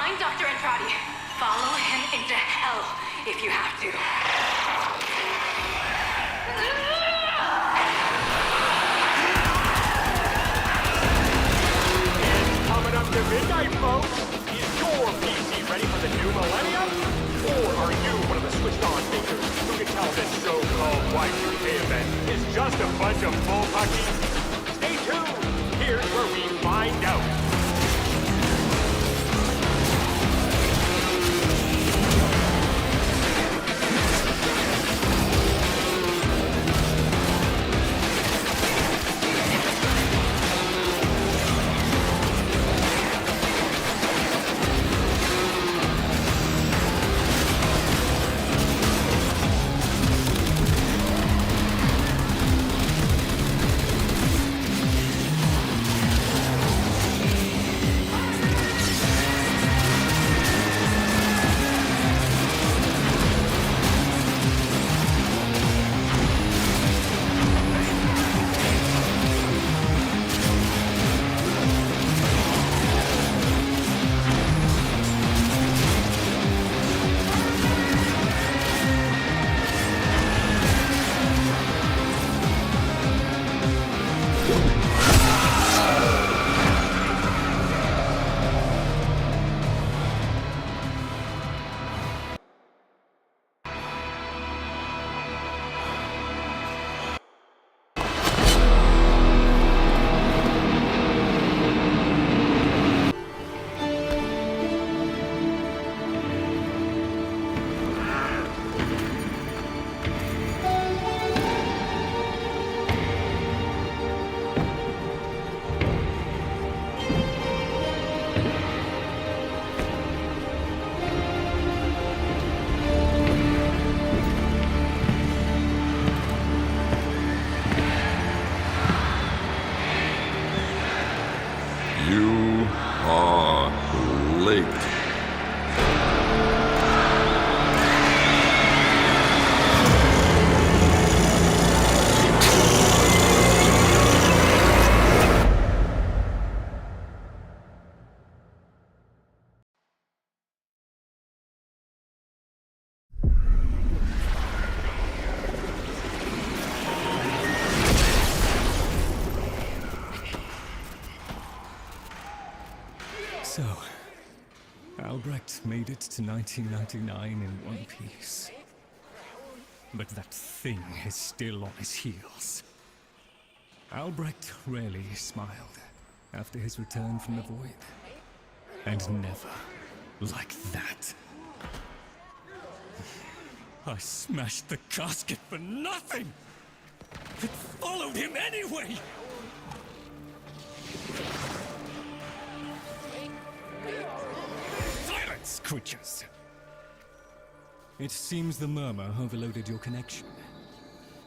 Find Dr. Andrade. Follow him into hell if you have to. It's coming up to midnight, folks. Is your PC ready for the new millennium? Or are you one of the switched-on thinkers who can tell this so-called Y2K event is just a bunch of bullpucky? Stay tuned. Here's where we find out. You are late. So, Albrecht made it to 1999 in one piece. But that thing is still on his heels. Albrecht rarely smiled after his return from the void. And never like that. I smashed the casket for nothing! It followed him anyway! Silence, creatures! It seems the murmur overloaded your connection.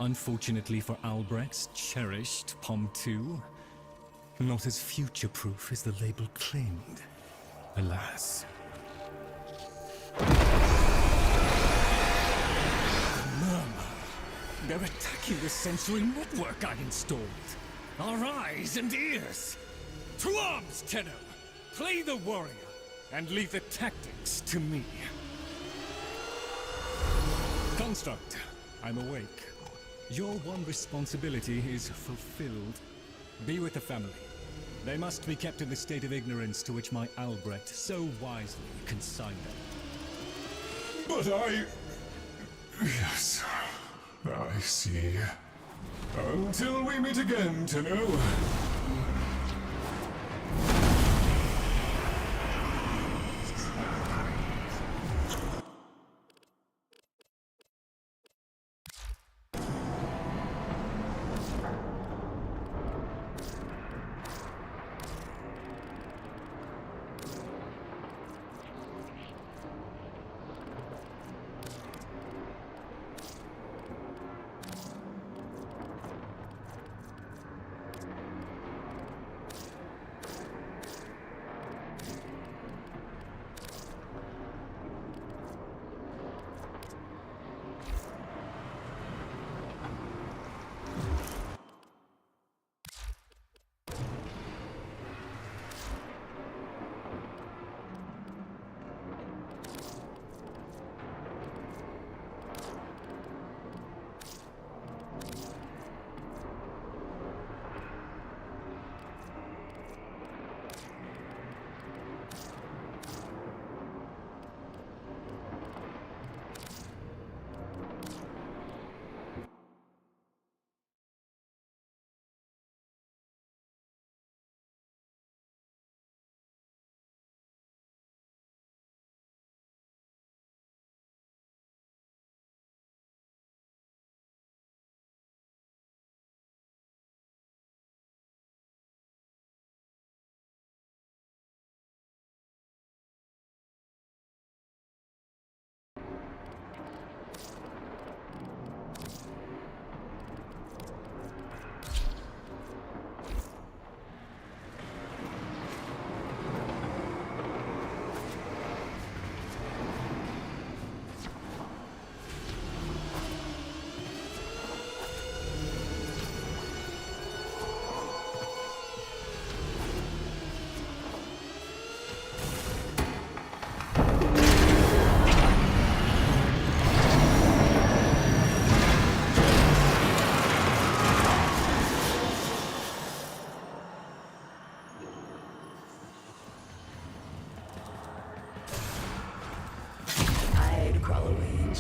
Unfortunately for Albrecht's cherished POM 2, not as future-proof as the label claimed. Alas. The murmur. They're attacking the sensory network I installed. Our eyes and ears. To arms, Tenno! Play the warrior, and leave the tactics to me. Construct, I'm awake. Your one responsibility is fulfilled. Be with the family. They must be kept in the state of ignorance to which my Albrecht so wisely consigned them. But I... Yes, I see. Until we meet again, Tenno.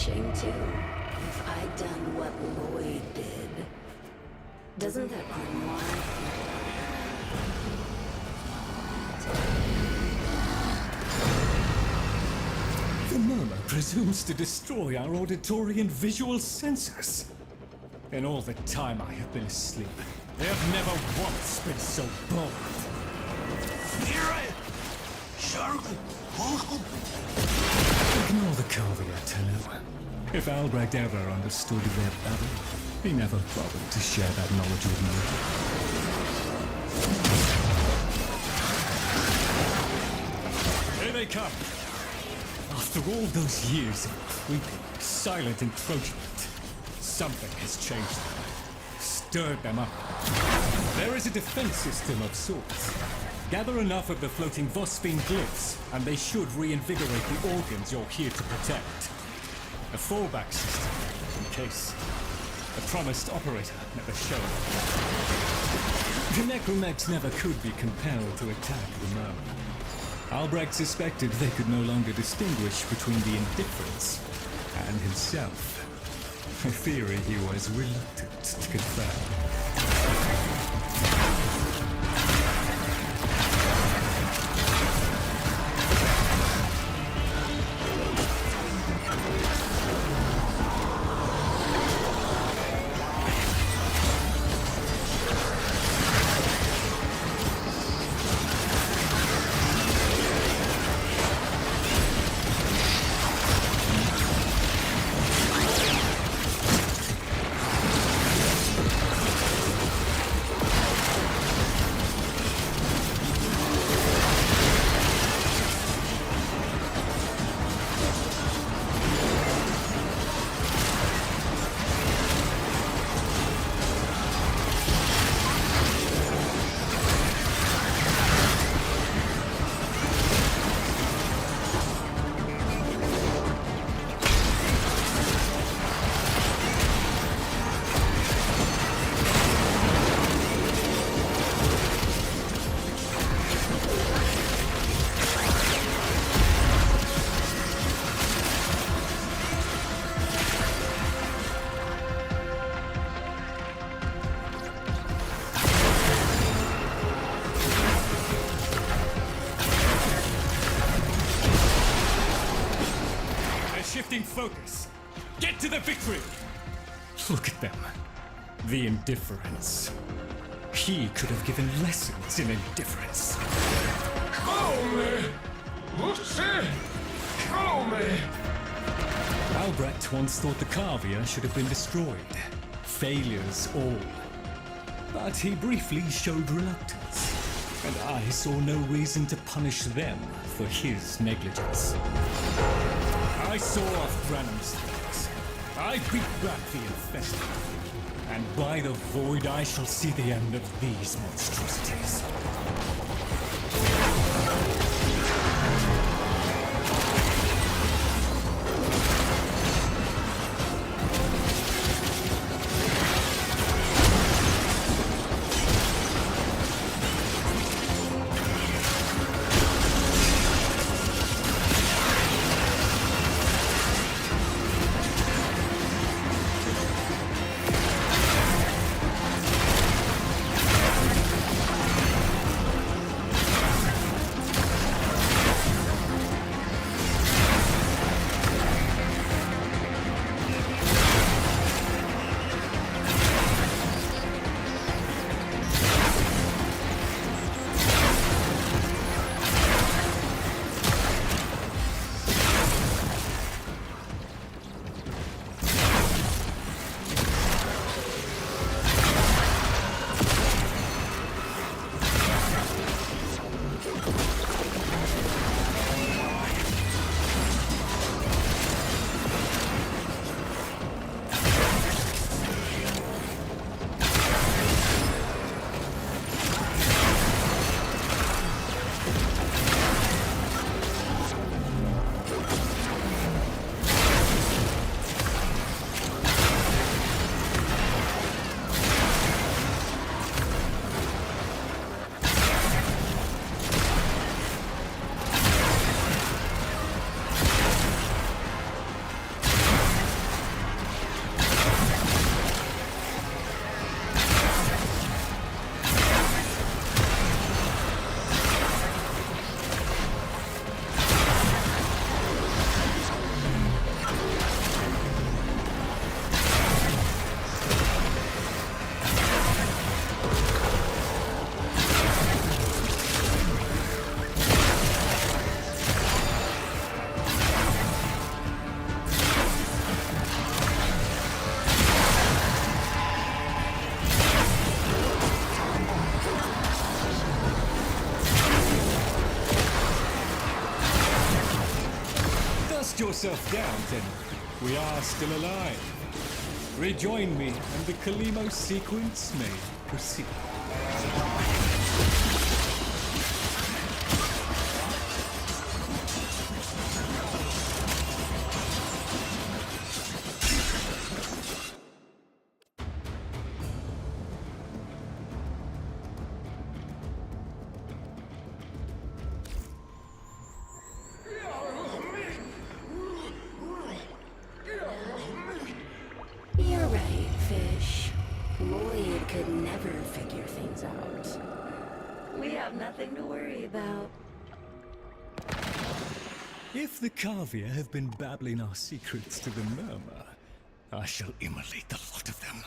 shame too, if I'd done what Lloyd did. Doesn't that grimoire? The murmur presumes to destroy our auditory and visual senses. In all the time I have been asleep, they have never once been so bold. Ignore the caveat, Tenno. If Albrecht ever understood their babble, he never bothered to share that knowledge with me. Here they come. After all those years of creepy, silent encroachment, something has changed them, stirred them up. There is a defense system of sorts. Gather enough of the floating Warframe glyphs, and they should reinvigorate the organs you're here to protect. A fallback system, in case the promised operator never showed. The necromecs never could be compelled to attack the murmur. Albrecht suspected they could no longer distinguish between the indifferents and himself. A theory he was reluctant to confirm. Shifting focus. Get to the victory! Look at them. The indifference. He could have given lessons in indifference. Albrecht once thought the Cavia should have been destroyed. Failures all. But he briefly showed reluctance. And I saw no reason to punish them for his negligence. I saw off Branham's things. I beat back the infested. And by the void I shall see the end of these monstrosities. yourself down, then. We are still alive. Rejoin me, and the Kalimo sequence may proceed. You're right, Fish. Lloyd could never figure things out. We have nothing to worry about. If the Kavia have been babbling our secrets to the Murmur, I shall immolate the lot of them.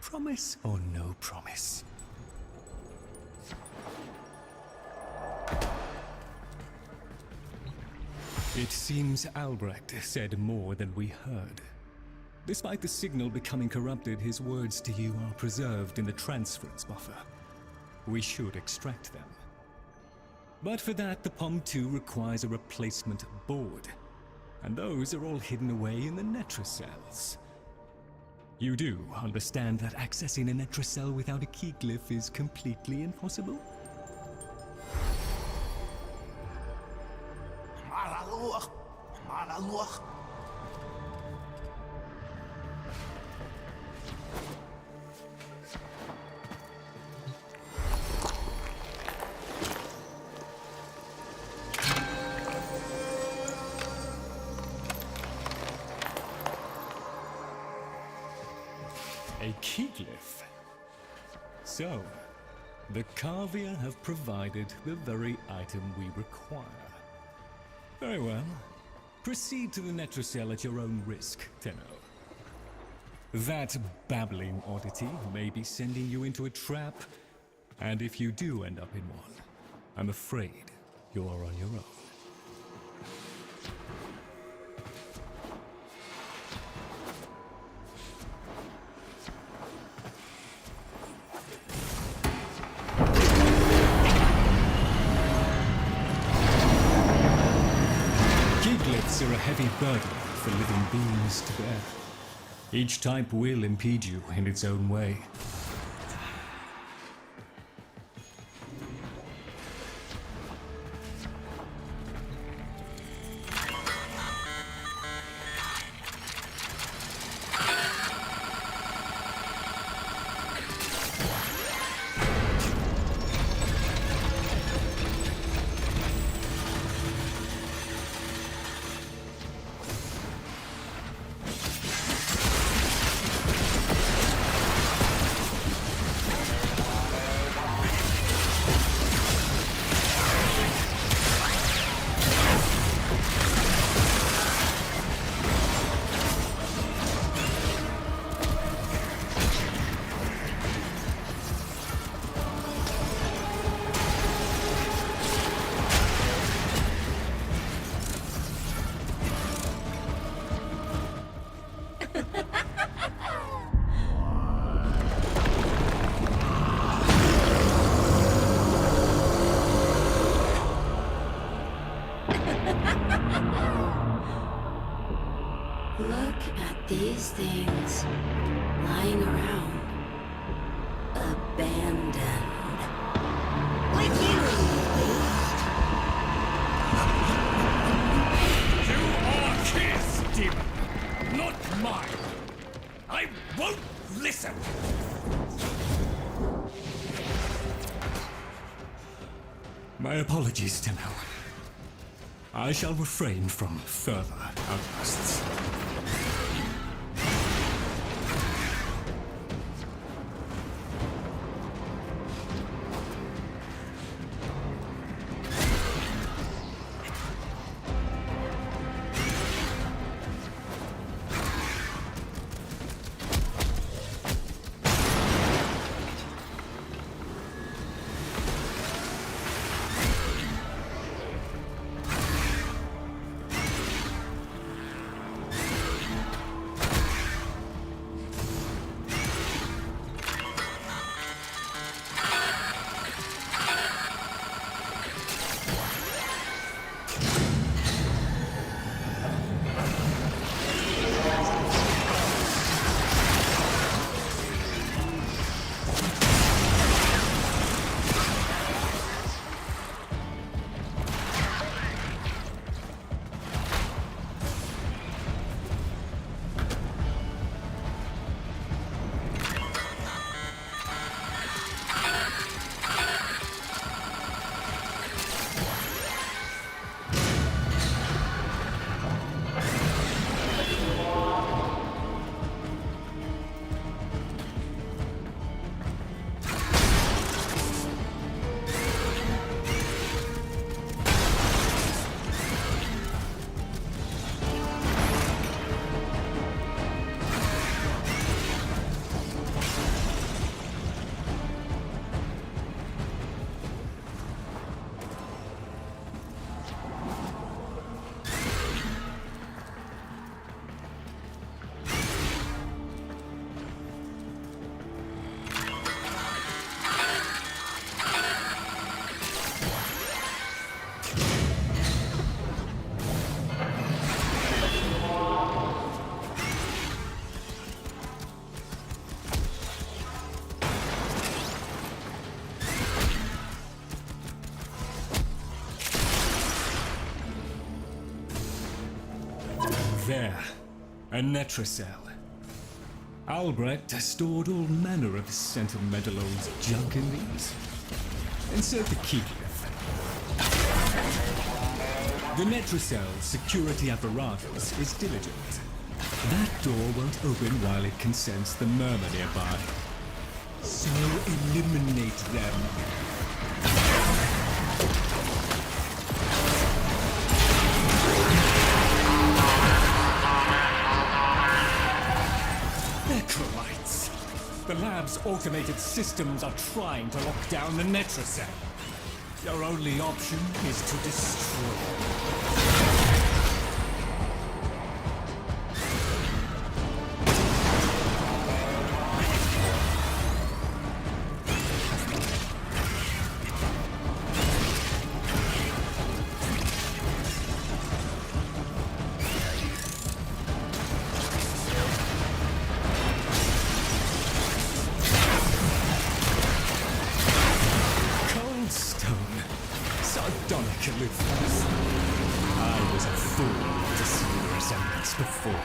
Promise or no promise? It seems Albrecht said more than we heard. Despite the signal becoming corrupted, his words to you are preserved in the transference buffer. We should extract them. But for that, the POM-2 requires a replacement board. And those are all hidden away in the Netracels. You do understand that accessing a Netracell without a key glyph is completely impossible? A key glyph. So, the Kavia have provided the very item we require. Very well. Proceed to the Netracell at your own risk, Tenno. That babbling oddity may be sending you into a trap, and if you do end up in one, I'm afraid you're on your own. Are a heavy burden for living beings to bear. Each type will impede you in its own way. Look at these things lying around, abandoned. Like you, at least. You are his demon, not mine. I won't listen. My apologies, Tenno. I shall refrain from further outbursts. There, a Netracell. Albrecht has stored all manner of sentimental old junk in these. Insert the key. The Netracell's security apparatus is diligent. That door won't open while it can sense the murmur nearby. So eliminate them. Necrolytes! The lab's automated systems are trying to lock down the Netracell. Your only option is to destroy. I was a fool to see the resemblance before.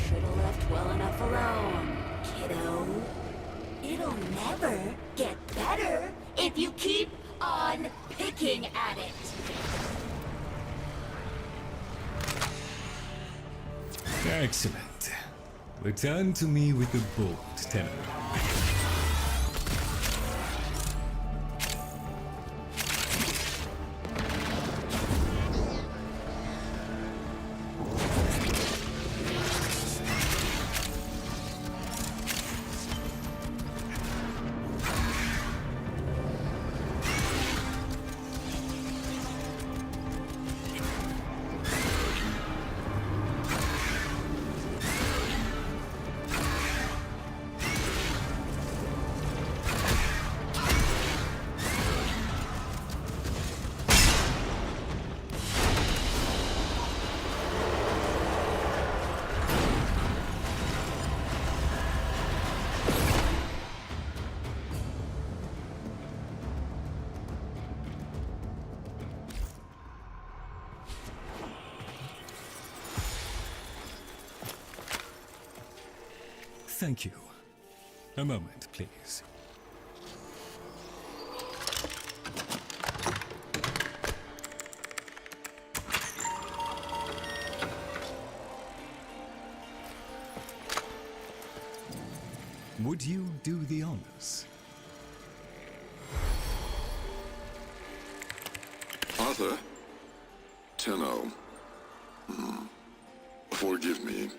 Should have left well enough alone, kiddo. It'll never get better if you keep on picking at it. Excellent. Return to me with the bolt, Tenor. Thank you. A moment, please. Would you do the honors? Arthur? Tenno. Forgive me.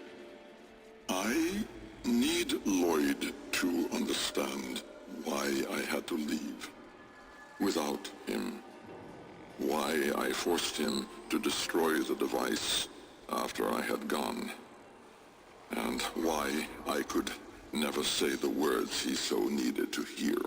I need Lloyd to understand why I had to leave. Without him. Why I forced him to destroy the device after I had gone. And why I could never say the words he so needed to hear.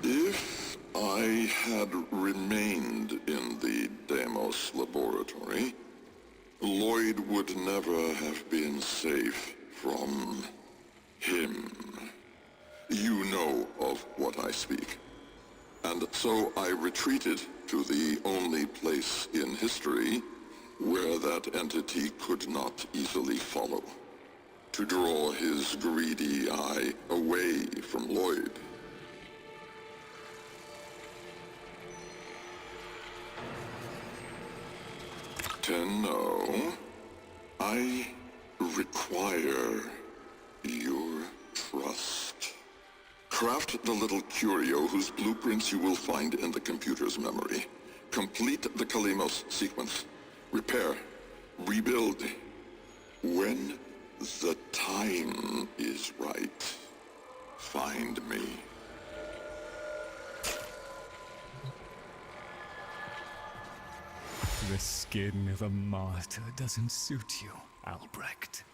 If I had remained in the Deimos laboratory, Lloyd would never have been safe from him. You know of what I speak. And So I retreated to the only place in history where that entity could not easily follow, to draw his greedy eye away from Lloyd. Tenno, I require your trust. Craft the little curio whose blueprints you will find in the computer's memory. Complete the Kalimos sequence. Repair. Rebuild. When the time is right, find me. The skin of a martyr doesn't suit you, Albrecht.